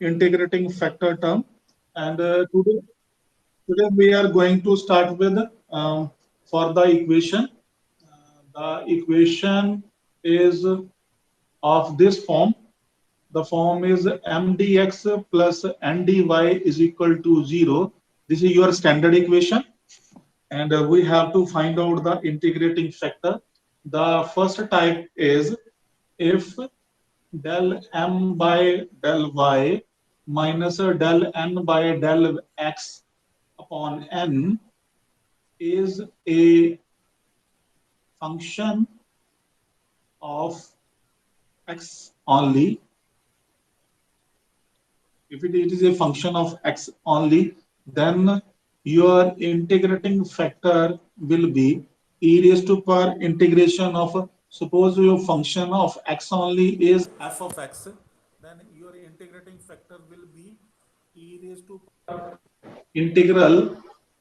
integrating factor term. And today we are going to start with for the equation. The equation is of this form. The form is mdx plus ndy is equal to 0. This is your standard equation. And we have to find out the integrating factor. The first type is if del m by del y minus del n by del x upon n is a function of x only. If it is a function of x only, then your integrating factor will be e raised to power integration of, suppose your function of x only is f of x, then your integrating factor will be e raised to power integral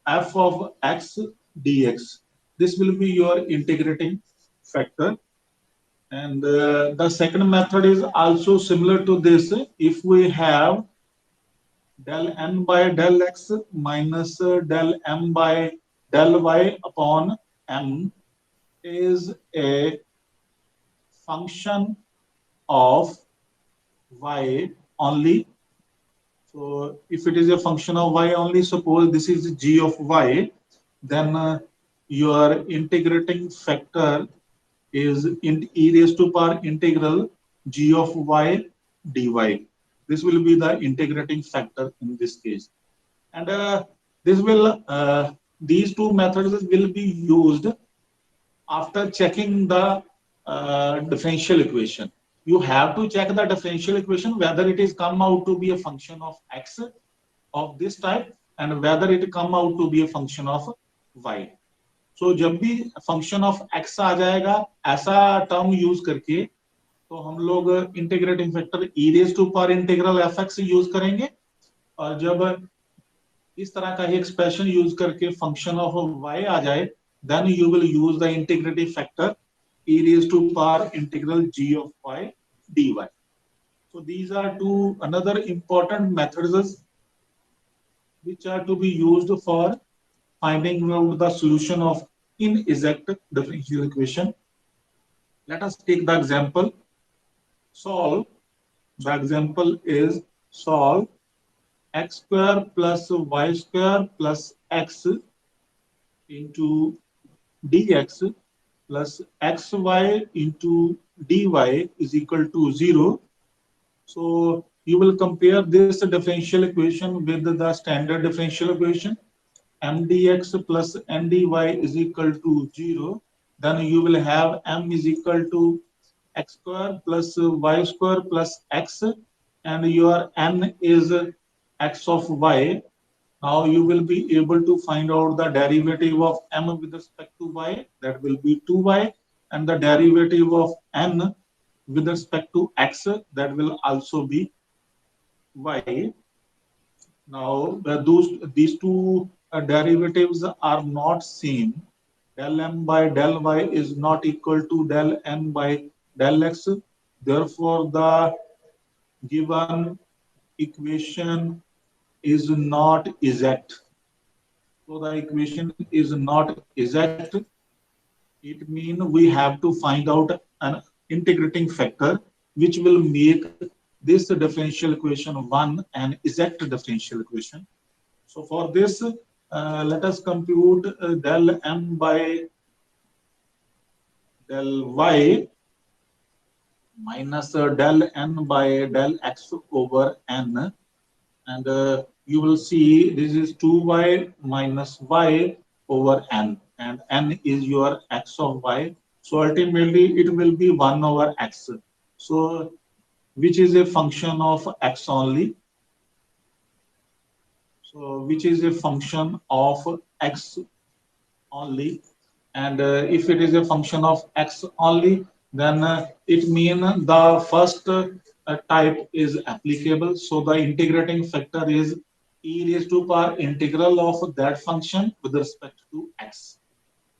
f of x dx. This will be your integrating factor. And the second method is also similar to this. If we have del n by del x minus del m by del y upon m is a function of y only. So if it is a function of y only, suppose this is g of y, then your integrating factor is in e raised to power integral g of y dy. This will be the integrating factor in this case. And this will these two methods will be used after checking the differential equation. You have to check the differential equation whether it is come out to be a function of x of this type and whether it come out to be a function of y. So जब भी function of x आ जाएगा ऐसा term use करके, तो हम लोग integrating factor e raise to power integral fx use करेंगे. और जब इस तरह का ही एक्सप्रेशन यूज करके फंक्शन ऑफ y आ जाए, then you will use the integrative factor e raised to power integral g of y dy. So these are two another important methods which are to be used for finding out the solution of inexact differential equation. Let us take the example. Solve. The example is solve x square plus y square plus x into dx plus xy into dy is equal to 0. So you will compare this differential equation with the standard differential equation. mdx plus ndy is equal to 0. Then you will have m is equal to x square plus y square plus x, and your n is x of y. Now you will be able to find out the derivative of m with respect to y, that will be 2y, and the derivative of n with respect to x, that will also be y. Now these two derivatives are not same. Del m by del y is not equal to del n by del x. Therefore, the given equation is not exact. So the equation is not exact. It means we have to find out an integrating factor which will make this differential equation one an exact differential equation. So for this, let us compute del m by del y minus del n by del x over n, and you will see this is 2y minus y over n, and n is your x of y. So ultimately it will be 1 over x. So which is a function of x only. So which is a function of x only. And if it is a function of x only, then it means the first type is applicable. So the integrating factor is e raised to power integral of that function with respect to x.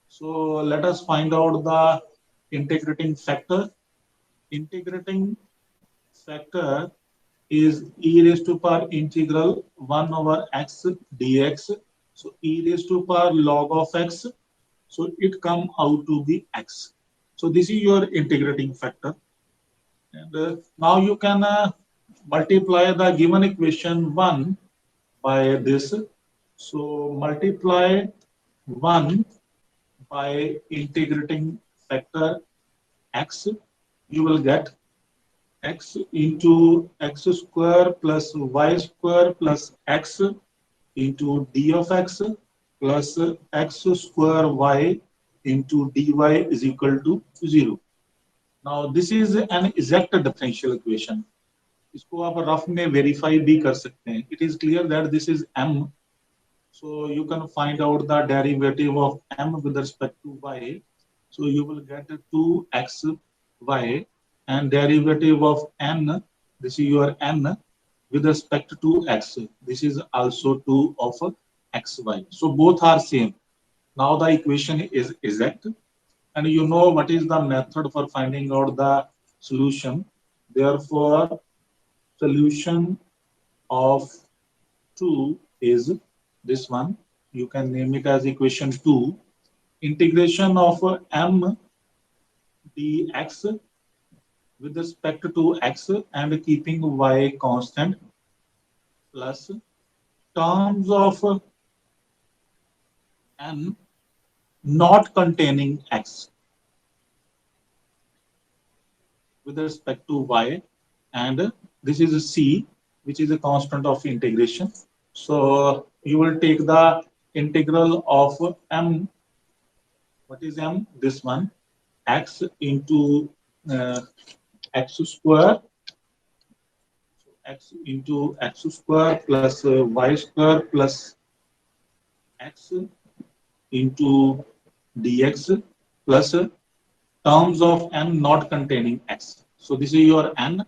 So let us find out the integrating factor. Integrating factor is e raised to power integral 1 over x dx. So e raised to power log of x. So it come out to be x. So this is your integrating factor. And now you can multiply the given equation 1 by this. So multiply 1 by integrating factor x, you will get x into x square plus y square plus x into d of x plus x square y into dy is equal to 0. Now this is an exact differential equation. इसको आप rough में verify भी कर सकते हैं. It is clear that this is m. So you can find out the derivative of m with respect to y. So you will get 2xy and derivative of n, this is your n with respect to x. This is also 2 of xy. So both are same. Now the equation is exact and you know what is the method for finding out the solution. Therefore, solution of 2 is this one. You can name it as equation 2. Integration of m dx with respect to x and keeping y constant plus terms of n not containing x with respect to y, and this is a c, which is a constant of integration. So you will take the integral of m. What is m? This one, x into uh, x square, x into x square plus y square plus x into dx plus terms of n not containing x. So this is your n.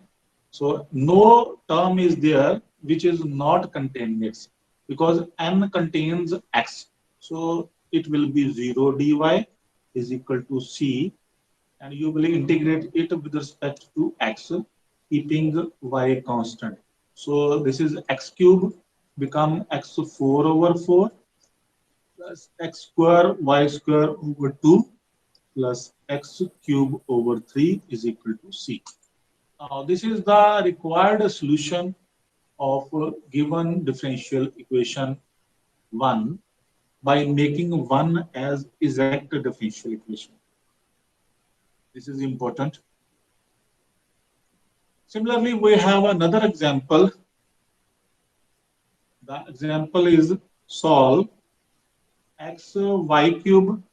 So no term is there which is not containing x because n contains x. So it will be 0 dy is equal to c, and you will integrate it with respect to x, keeping y constant. So this is x cube become x4 over 4 plus x square y square over 2 plus x cube over 3 is equal to c. Now this is the required solution of given differential equation 1 by making 1 as exact differential equation. This is important. Similarly, we have another example. The example is solve x y cube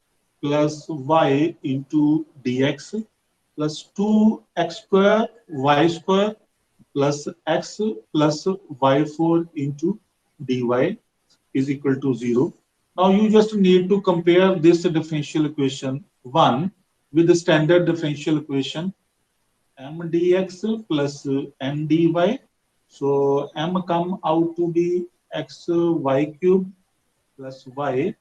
plus y into dx plus 2x square y square plus x plus y4 into dy is equal to 0. Now you just need to compare this differential equation 1 with the standard differential equation m dx plus n dy. So m come out to be x y cube plus y,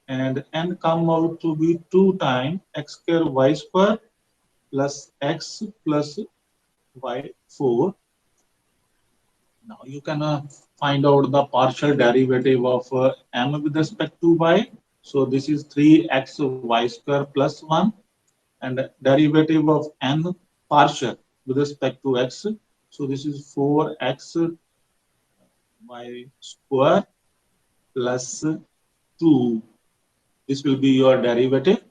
and n come out to be 2 times x square y square plus x plus y4. Now you can find out the partial derivative of m with respect to y. So this is 3x y square plus 1, and derivative of n partial with respect to x. So this is 4x y square plus 2. This will be your derivative.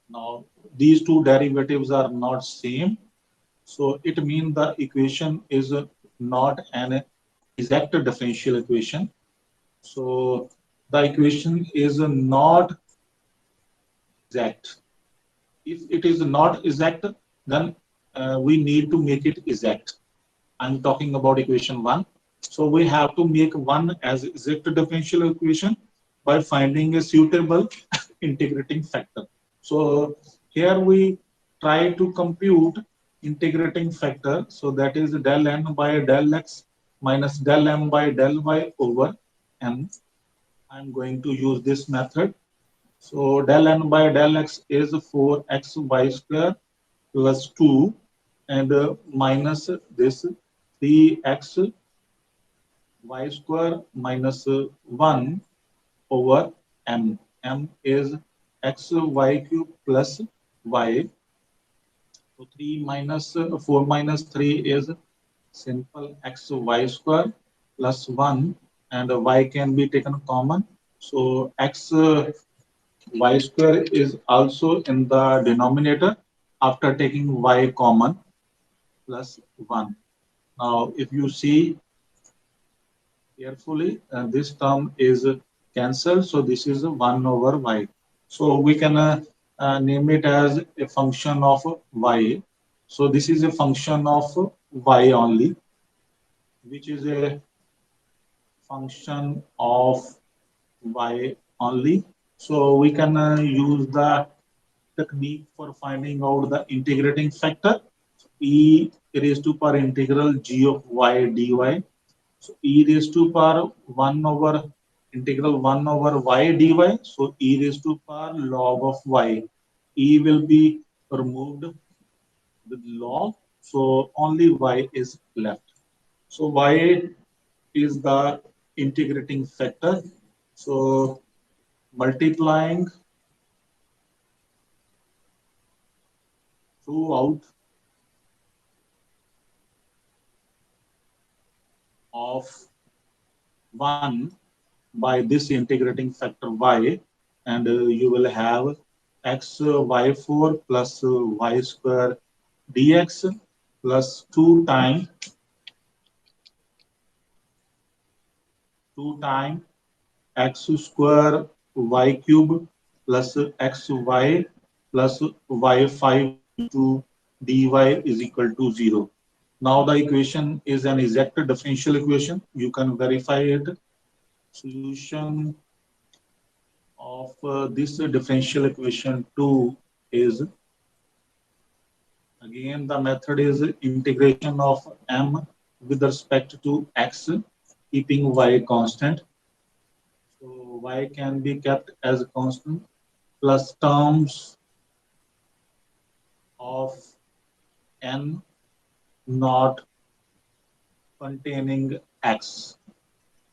Now these two derivatives are not same. So it means the equation is not an exact differential equation. So the equation is not exact. If it is not exact, then we need to make it exact. I'm talking about equation 1. So we have to make 1 as exact differential equation by finding a suitable integrating factor. So here we try to compute integrating factor. So that is del n by del x minus del m by del y over n. I'm going to use this method. So del n by del x is 4xy square plus 2 and minus this 3x y square minus 1 over m. M is x y cube plus y. So 3 minus 4 minus 3 is simple x y square plus 1, and y can be taken common. So x y square is also in the denominator after taking y common plus 1. Now, if you see carefully, this term is cancelled, so this is 1 over y. So we can name it as a function of y. So this is a function of y only, which is a function of y only. So we can use the technique for finding out the integrating factor, e raised to power integral g of y dy. So e raised to power 1 over integral 1 over y dy. So e raised to power log of y. E will be removed with log. So only y is left. So y is the integrating factor. So multiplying throughout of 1 by this integrating factor y, and you will have x y4 plus y square dx plus 2 time x square y cube plus xy plus y5 into dy is equal to 0. Now the equation is an exact differential equation. You can verify it. Solution of this differential equation 2 is, again the method is integration of m with respect to x, keeping y constant. So y can be kept as constant plus terms of n not containing x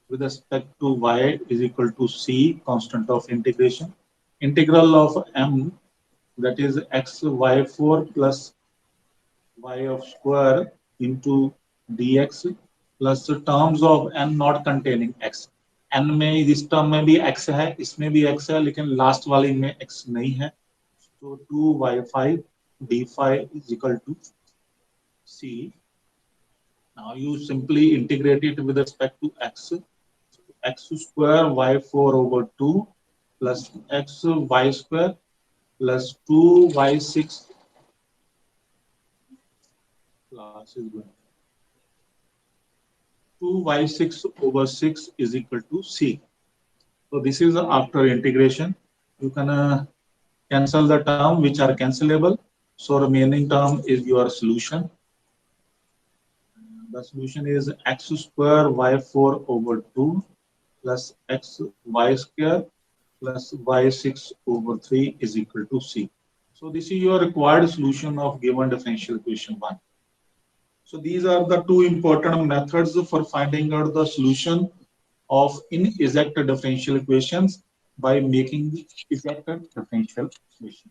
with respect to y is equal to c, constant of integration. Integral of m, that is x y4 plus y of square into dx plus terms of n not containing x. n में इस term में भी x है, इसमें भी x है, लेकिन last वाले में x नहीं है. So 2y5 d5 is equal to c. Now you simply integrate it with respect to x. So x square y4 over 2 plus x y square plus 2y6 class is going 2y6 over 6 is equal to c. So this is after integration. You can cancel the term which are cancelable. So remaining term is your solution. The solution is x square y4 over 2 plus x y square plus y6 over 3 is equal to c. So this is your required solution of given differential equation 1. So these are the two important methods for finding out the solution of inexact differential equations by making exact differential equation.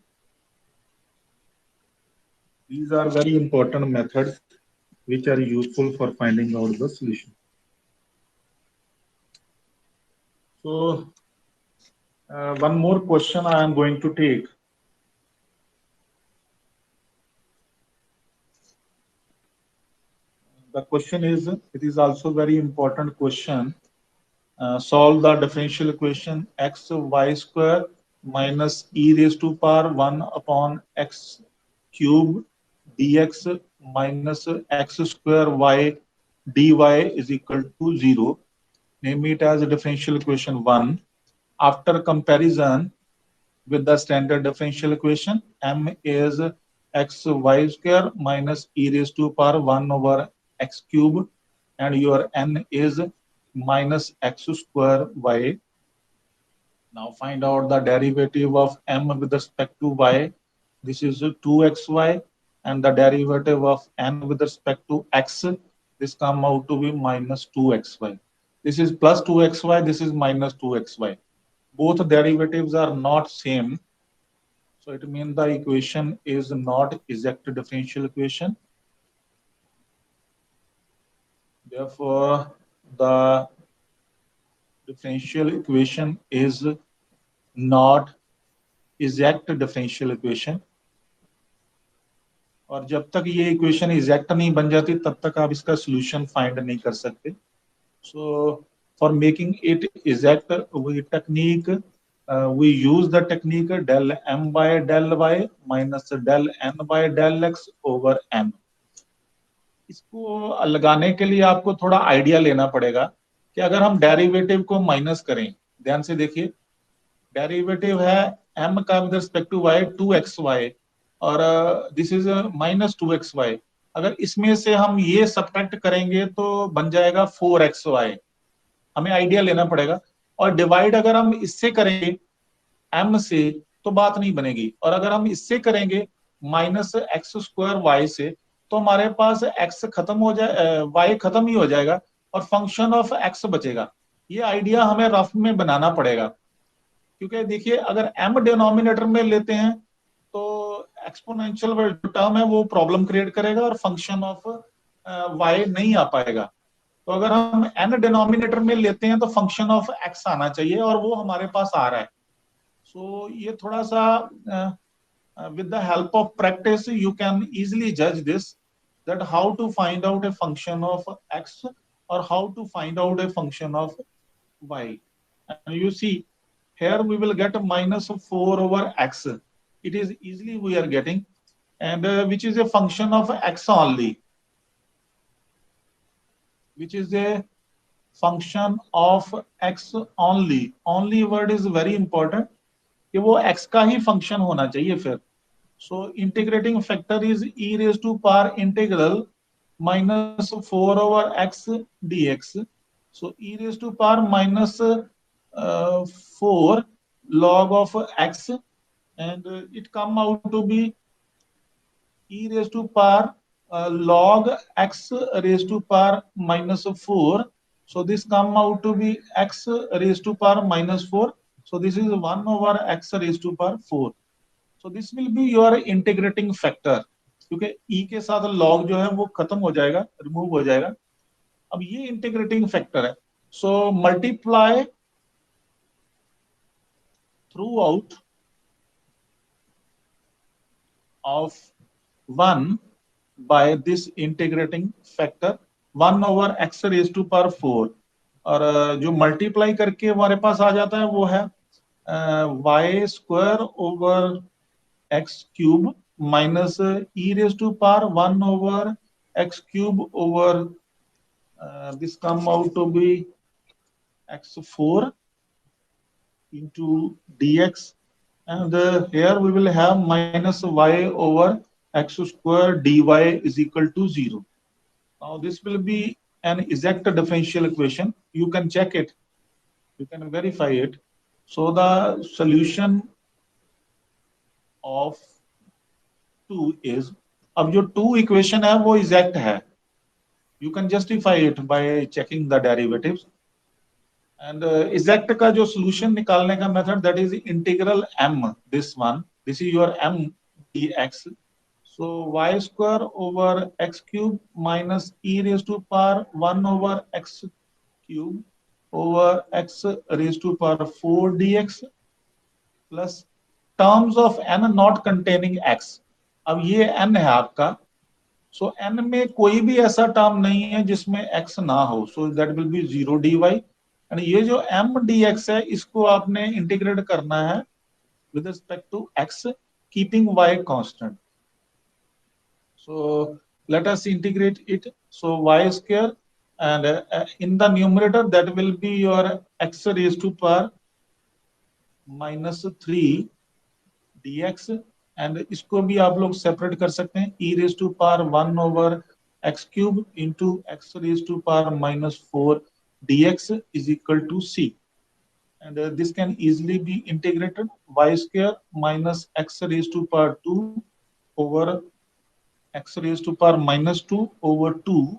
These are very important methods which are useful for finding out the solution. So one more question I am going to take. The question is, it is also very important question. Solve the differential equation x y square minus e raised to power 1 upon x cube dx minus x square y dy is equal to 0. Name it as differential equation 1. After comparison with the standard differential equation, m is x y square minus e raised to power 1 over x cube, and your n is minus x square y. Now find out the derivative of m with respect to y. This is 2xy, and the derivative of n with respect to x This come out to be minus 2xy. This is plus 2xy, this is minus 2xy. Both derivatives are not same. So it means the equation is not exact differential equation. Therefore, the differential equation is not exact differential equation. और जब तक ये equation exact नहीं बन जाती तब तक आप इसका सोल्यूशन फाइंड नहीं कर सकते. So for making it exact, we use the technique del m by del y minus del n by del x over m. इसको लगाने के लिए आपको थोड़ा आइडिया लेना पड़ेगा कि अगर हम डेरिवेटिव को माइनस करें, ध्यान से देखिए, डेरिवेटिव है m का with respect to y 2xy और दिस इज माइनस 2xy. अगर इसमें से हम ये सब्ट्रैक्ट करेंगे तो बन जाएगा 4xy. हमें आइडिया लेना पड़ेगा. और डिवाइड अगर हम इससे करेंगे m से तो बात नहीं बनेगी. और अगर हम इससे करेंगे माइनस एक्स स्क्वायर वाई से तो हमारे पास x खत्म हो जाए, y खत्म ही हो जाएगा और फंक्शन ऑफ x बचेगा. ये आइडिया हमें रफ में बनाना पड़ेगा क्योंकि देखिए अगर m डिनोमिनेटर में लेते हैं तो एक्सपोनेंशियल टर्म है वो प्रॉब्लम क्रिएट करेगा और फंक्शन ऑफ y नहीं आ पाएगा. तो अगर हम n डिनोमिनेटर में लेते हैं तो फंक्शन ऑफ x आना चाहिए और वो हमारे पास आ रहा है. सो ये थोड़ा सा with the help of practice you can easily judge this, that how to find out a function of x or how to find out a function of y. And you see here we will get minus 4 over x. It is easily we are getting, and which is a function of x only, which is a function of x only. Only word is very important कि वो x का ही function होना चाहिए फिर. So integrating factor is e raised to power integral minus 4 over x dx. So e raised to power minus 4 log of x, and it come out to be e raised to power log x raised to power minus 4. So this come out to be x raised to power minus 4. So this is 1 over x raised to power 4. So this will be your integrating factor, क्योंकि e के साथ log जो है वो खत्म हो जाएगा, remove हो जाएगा. अब ये इंटीग्रेटिंग फैक्टर है. So multiply through out of 1 by this integrating factor 1 over x raised to power 4. और जो मल्टीप्लाई करके हमारे पास आ जाता है वो है y square over x cube minus e raised to power 1 over x cube over this come out to be x4 into dx, and here we will have minus y over x square dy is equal to 0. Now this will be an exact differential equation. You can check it, you can verify it. So the solution of 2 is, अब जो 2 equation है वो exact है. You can justify it by checking the derivatives. And exact का जो solution निकालने का method, that is integral m, this one, this is your m dx. So y square over x cube minus e raised to power 1 over x cube over x raised to power 4 dx plus terms of n not containing x. अब ये n है आपका. सो n में कोई भी ऐसा term नहीं है जिसमें x ना हो. So that will be 0 dy. And ये जो m dx है इसको आपने इंटीग्रेट करना है with respect to x, keeping y constant. So let us integrate it. So y square and in the numerator that will be your x raised to power minus 3 dx, and इसको भी आप लोग separate कर सकते हैं. e raised to power 1 over x cube into x raised to power minus 4 dx is equal to c, and this can easily be integrated. Y square minus x raised to power 2 over x raised to power minus 2 over 2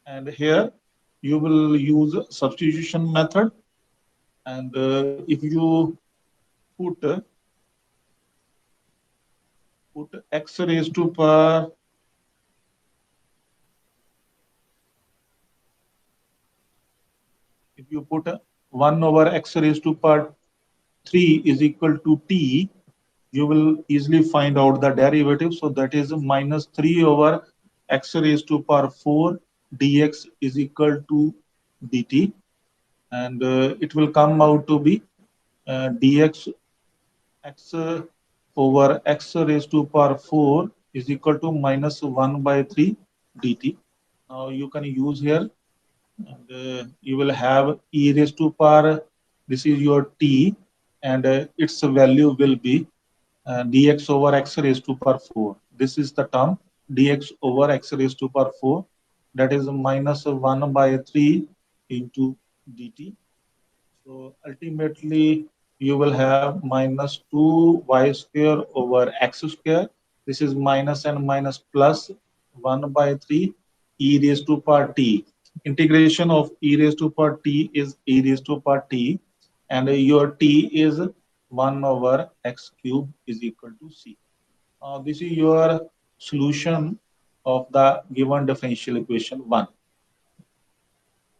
and here you will use substitution method. And if you put x raised to power, if you put 1 over x raised to power 3 is equal to t, you will easily find out the derivative. So that is minus 3 over x raised to power 4 dx is equal to dt. And it will come out to be dx x over x raised to power 4 is equal to minus 1 by 3 dt. Now you can use here, and you will have e raised to power, this is your t, and its value will be dx over x raised to power 4. This is the term dx over x raised to power 4, that is minus 1 by 3 into dt. So ultimately, you will have minus 2y square over x square. This is minus and minus plus 1 by 3 e raised to power t. Integration of e raised to power t is e raised to power t, and your t is 1 over x cube is equal to c. This is your solution of the given differential equation 1.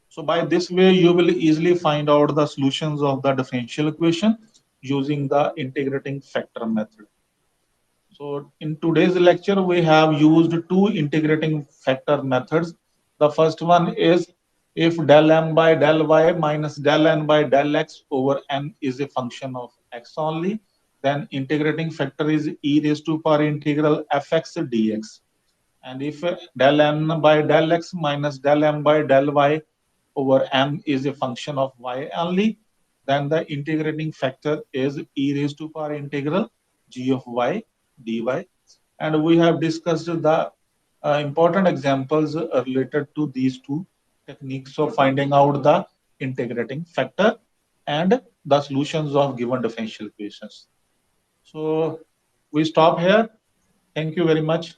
So by this way, you will easily find out the solutions of the differential equation using the integrating factor method. So in today's lecture, we have used two integrating factor methods. The first one is if del m by del y minus del n by del x over n is a function of x only, then integrating factor is e raised to power integral fx dx. And if del n by del x minus del m by del y over m is a function of y only, then the integrating factor is e raised to power integral g of y dy. And we have discussed the important examples related to these two techniques of finding out the integrating factor and the solutions of given differential equations. So we stop here. Thank you very much.